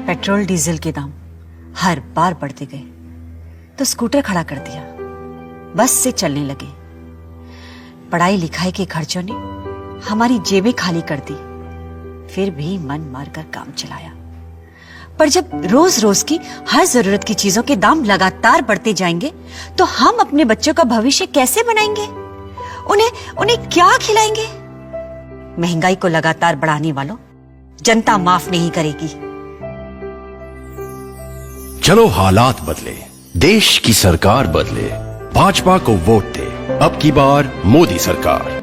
Petrol diesel के दाम हर बार बढ़ते गए तो स्कूटर खड़ा कर दिया, बस से चलने लगे। पढ़ाई लिखाई के खर्चों ने हमारी जेबें खाली कर दी, फिर भी मन मारकर काम चलाया। पर जब रोज रोज की हर जरूरत की चीजों के दाम लगातार बढ़ते जाएंगे तो हम अपने बच्चों का भविष्य कैसे बनाएंगे? उन्हें क्या खिलाएंगे? महंगाई को लगातार बढ़ाने वालों, जनता माफ नहीं करेगी। चलो हालात बदले, देश की सरकार बदले, भाजपा को वोट दे, अब की बार मोदी सरकार।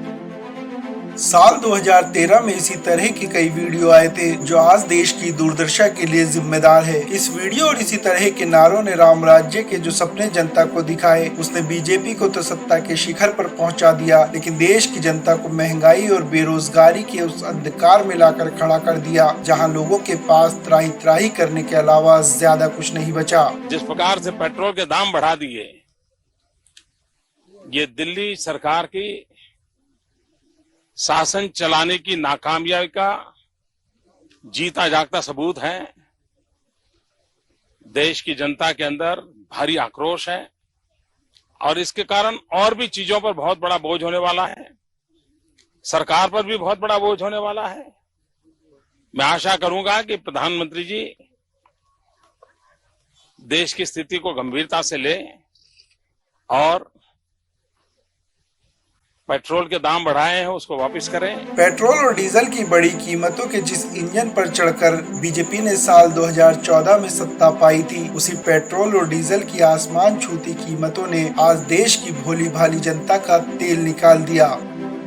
साल 2013 में इसी तरह के कई वीडियो आए थे जो आज देश की दुर्दशा के लिए जिम्मेदार है। इस वीडियो और इसी तरह के नारों ने राम राज्य के जो सपने जनता को दिखाए, उसने बीजेपी को तो सत्ता के शिखर पर पहुंचा दिया, लेकिन देश की जनता को महंगाई और बेरोजगारी के उस अंधकार में लाकर खड़ा कर दिया जहां लोगों के पास त्राही त्राही करने के अलावा ज्यादा कुछ नहीं बचा। जिस प्रकार से पेट्रोल के दाम बढ़ा दिए, ये दिल्ली सरकार की शासन चलाने की नाकामयाबी का जीता जागता सबूत है। देश की जनता के अंदर भारी आक्रोश है और इसके कारण और भी चीजों पर बहुत बड़ा बोझ होने वाला है, सरकार पर भी बहुत बड़ा बोझ होने वाला है। मैं आशा करूंगा कि प्रधानमंत्री जी देश की स्थिति को गंभीरता से ले और पेट्रोल के दाम बढ़ाए हैं उसको वापस करें। पेट्रोल और डीजल की बड़ी कीमतों के जिस इंजन पर चढ़कर बीजेपी ने साल 2014 में सत्ता पाई थी, उसी पेट्रोल और डीजल की आसमान छूती कीमतों ने आज देश की भोली भाली जनता का तेल निकाल दिया।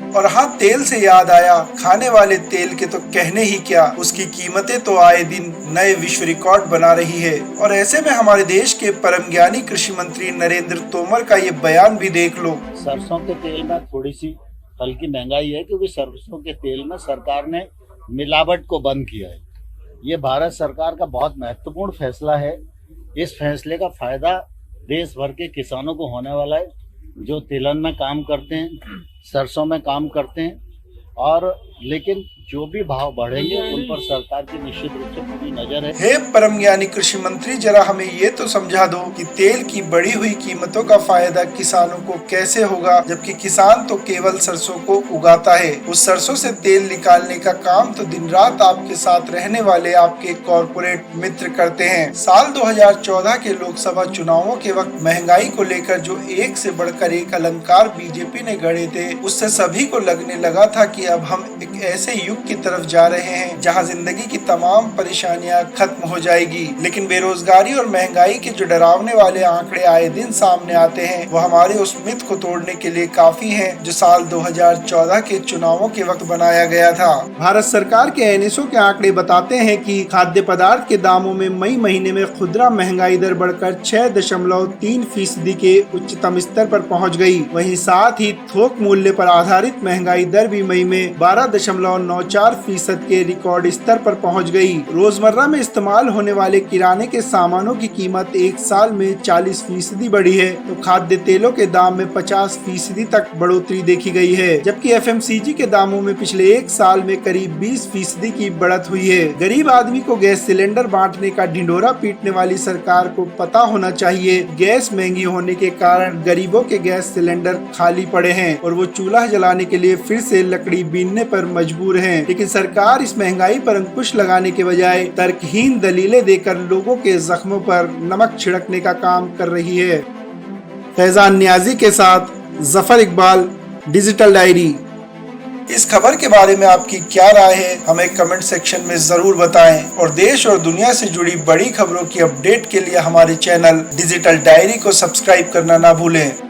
और हाँ, तेल से याद आया, खाने वाले तेल के तो कहने ही क्या, उसकी कीमतें तो आए दिन नए विश्व रिकॉर्ड बना रही है। और ऐसे में हमारे देश के परम ज्ञानी कृषि मंत्री नरेंद्र तोमर का ये बयान भी देख लो। सरसों के तेल में थोड़ी सी हल्की महंगाई है क्योंकि सरसों के तेल में सरकार ने मिलावट को बंद किया है। ये भारत सरकार का बहुत महत्वपूर्ण फैसला है। इस फैसले का फायदा देश भर के किसानों को होने वाला है जो तिलहन में काम करते हैं, सरसों में काम करते हैं। और लेकिन जो भी भाव बढ़ेंगे उन पर सरकार की निश्चित रूप से पूरी नजर है। हे परम ज्ञानी कृषि मंत्री, जरा हमें ये तो समझा दो कि तेल की बढ़ी हुई कीमतों का फायदा किसानों को कैसे होगा, जबकि किसान तो केवल सरसों को उगाता है। उस सरसों से तेल निकालने का काम तो दिन रात आपके साथ रहने वाले आपके कॉरपोरेट मित्र करते हैं। साल 2014 के लोकसभा चुनावों के वक्त महंगाई को लेकर जो एक से बढ़कर एक अलंकार बीजेपी ने गढ़े थे, उससे सभी को लगने लगा था कि अब हम एक ऐसे युग की तरफ जा रहे हैं जहां जिंदगी की तमाम परेशानियां खत्म हो जाएगी। लेकिन बेरोजगारी और महंगाई के जो डरावने वाले आंकड़े आए दिन सामने आते हैं, वो हमारे उस मिथ को तोड़ने के लिए काफी हैं जो साल 2014 के चुनावों के वक्त बनाया गया था। भारत सरकार के एनएसओ के आंकड़े बताते हैं कि खाद्य पदार्थ के दामों में मई महीने में खुदरा महंगाई दर बढ़कर 6.3% के उच्चतम स्तर पर पहुँच गयी। वहीं साथ ही थोक मूल्य पर आधारित महंगाई दर भी मई में 12.94% के रिकॉर्ड स्तर पर पहुंच गई। रोजमर्रा में इस्तेमाल होने वाले किराने के सामानों की कीमत एक साल में 40% बढ़ी है, तो खाद्य तेलों के दाम में 50% तक बढ़ोतरी देखी गई है, जबकि एफएमसीजी के दामों में पिछले एक साल में करीब 20% की बढ़त हुई है। गरीब आदमी को गैस सिलेंडर बांटने का ढिंढोरा पीटने वाली सरकार को पता होना चाहिए, गैस महंगी होने के कारण गरीबों के गैस सिलेंडर खाली पड़े हैं और वो चूल्हा जलाने के लिए फिर से लकड़ी बीनने पर मजबूर हैं। लेकिन सरकार इस महंगाई पर अंकुश लगाने के बजाय तर्कहीन दलीलें देकर लोगों के जख्मों पर नमक छिड़कने का काम कर रही है। फैजान नियाजी के साथ जफर इकबाल, डिजिटल डायरी। इस खबर के बारे में आपकी क्या राय है, हमें कमेंट सेक्शन में जरूर बताएं और देश और दुनिया से जुड़ी बड़ी खबरों की अपडेट के लिए हमारे चैनल डिजिटल डायरी को सब्सक्राइब करना ना भूलें।